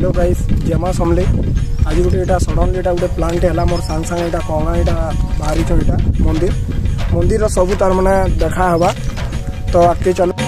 Hello guys जेमा समले आज गोटे यहाँ सडनली यहाँ गोटे प्लांट है मोर सांग सांग यहाँ कंगा यहाँ बाहरी यहाँ मंदिर मंदिर सब तार मैंने देखा हवा तो आगे चलो।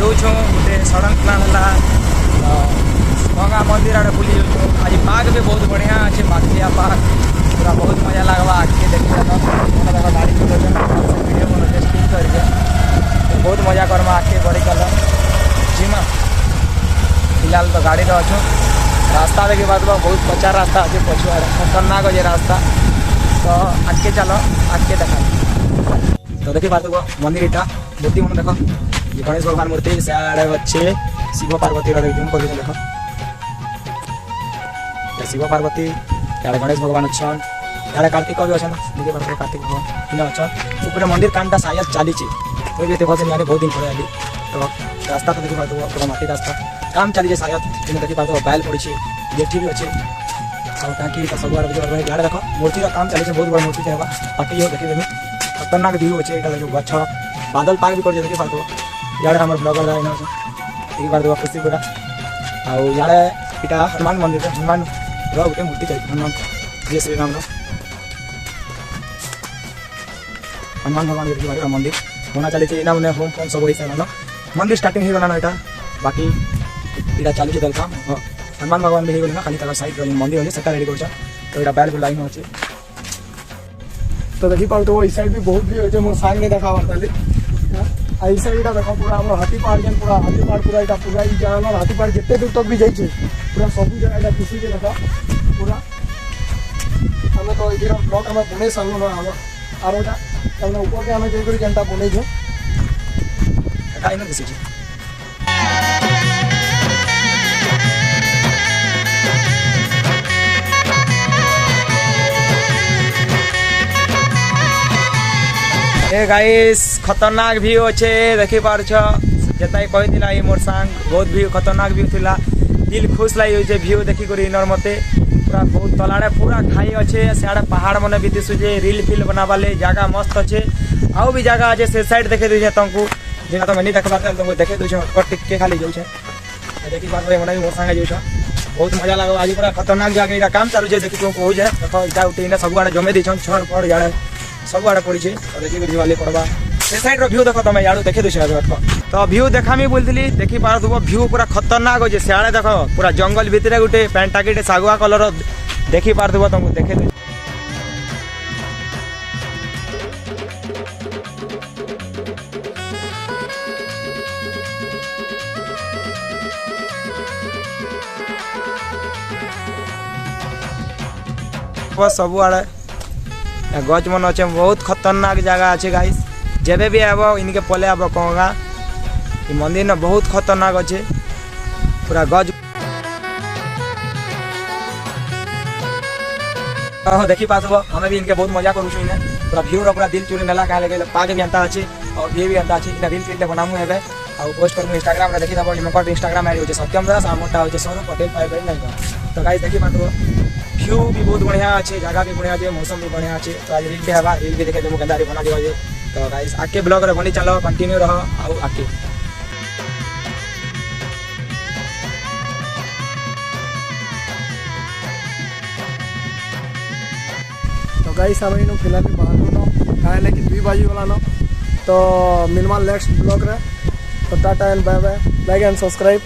गोटे सडन प्लान है गंगा मंदिर आड़े बुली जाऊँ आज पार्क भी बहुत बढ़िया अच्छे बागलिया पार्क पूरा बहुत मजा लगवा आगे देखिए देख गाड़ी चलाऊँ वीडियो बना स्टिक करके बहुत मजा करमा आगे बढ़ी गल जीमा फिलहाल तो गाड़ी अच्छु रास्ता देखिए बात बहुत कच्चा रास्ता अच्छे पछुआ खतरनाक अच्छे रास्ता तो आगे चलो आगे देखा तो देखिए बात मंदिर इटा मूर्ति मन देख गणेश भगवान मूर्ति सियाड़े अच्छे शिव पार्वती जूम कर देख शिव पार्वती इे गणेश भगवान अच्छा इे कार्तिक भी अच्छा देखिए पार्वती कार्तिक भगवान इन अच्छा ऊपर मंदिर कामटा शायद चली मुझे देखते बहुत दिन पड़े तो रास्ता तो देखिए पार्थ पूरा माटी रास्ता काम चली शायद देखिए पार्थ बैल पड़ी गेठी भी अच्छे टाँगी सब आड़े देख मूर्ति का काम चली बहुत बड़ा मूर्ति पार्टी देखिए खतरनाक व्यू अच्छे गछ बादल पार्क भी कर देखिए पार्थ इे हमारे ब्लगर देखिए पार्थ खुशी पूरा आड़े इटा हनुमान मंदिर हनुमान गोटे मूर्ति चाहिए हनुमान जय श्री राम हनुमान भगवान देखिए मंदिर होना चली मैंने होम फोम सब हो मंदिर स्टार्टिंग हो गलाना यहाँ बाकी इटा चलुचे देखा हनुमान भगवान भी हो खाली सैड मंदिर अच्छे से रेडी कर तो यहाँ बैल लाइन अच्छे तो देखी पार तो इस साइड भी बहुत भी अच्छे मोर सांग नहीं देखा खाली आई साइड देख पूरा हाथी पहाड़ जेन पूरा हाथी पहाड़ पूरा यहाँ पूरा जगह हाथी पहाड़ जिते दूर तक भी जाइए पूरा सब जगह खुशी के देखा पूरा आम तो ये ब्लॉग आम बन सारू ना आरोटा ऊपर के आम जाकर जेनटा बनईछु दिशे ए गाइस खतरनाक व्यू अच्छे देखी पार जिता कहला ये मोर सांग बहुत व्यू खतरनाक व्यू थिला दिल खुश लगे व्यू देखिक इनर मते पूरा बहुत तलाड़े पूरा खाई अच्छे सियाड़े पहाड़ मन भी दिशुचे रिल फिल बनावाले जगह मस्त अच्छे आउ भी जगह अच्छे से साइड देखे दूचे तुमको जेना तुम नहीं देखा तुमको देखे दूचे टिके खाली जाऊे देखी पार मैंने मोर सांगे जाऊँ बहुत मजा लगे आज पूरा खतरनाक जगह काम चालू देखी तुमको हो जाए देख इटा उठे सब आड़े जमे दी छड़ फड़ इे सब आड़े पड़ी देखिए जीवाले पड़वा से साइड व्यू देख तुम यार देखे दूसरे तो व्यू देखामी बोलती देखी पार व्यू पूरा खतरनाक अच्छे सियाड़े देख पूरा जंगल भितर गोटे पैंट टाकिटे सागुआ कलर देखी पार तुमको देखे बस सब आड़े गज मन अच्छे बहुत खतरनाक जगह अच्छे गाइस जेबे भी आब इनके पले आब कहगा ये मंदिर न बहुत खतरनाक अच्छे पूरा गज देखी पास हमें भी इनके बहुत मजा करूँ इन्हें पूरा भ्यू पूरा दिल चुरी नेला कहे लगे पागे भी अंता अच्छे और भ्यू भी अंता अच्छे रील फिल्ड बनाऊँ एवं और पोस्ट करूँ इंस्टाग्राम देखी दब इनकर इंस्टाग्राम आईडी होचे सत्यम दास और मोटा होचे सौरभ पटेल 589 तो गाइस देखी पास भ्यू भी बहुत बढ़िया अच्छे जगह भी बढ़िया अच्छे मौसम भी बढ़िया अच्छे तो आज रील भी हवा रील भी देखे देबो केंदा बना दिबा जे तो गाइस आके ब्लॉग रे बनी चलो कंटिन्यू रहो आउ आके तो गाइस हम इन फिलहाल बाहर न कहे कि 2 बजे वाला न तो मिनिमम नेक्स्ट ब्लॉग रे तो tata and bye bye like and subscribe.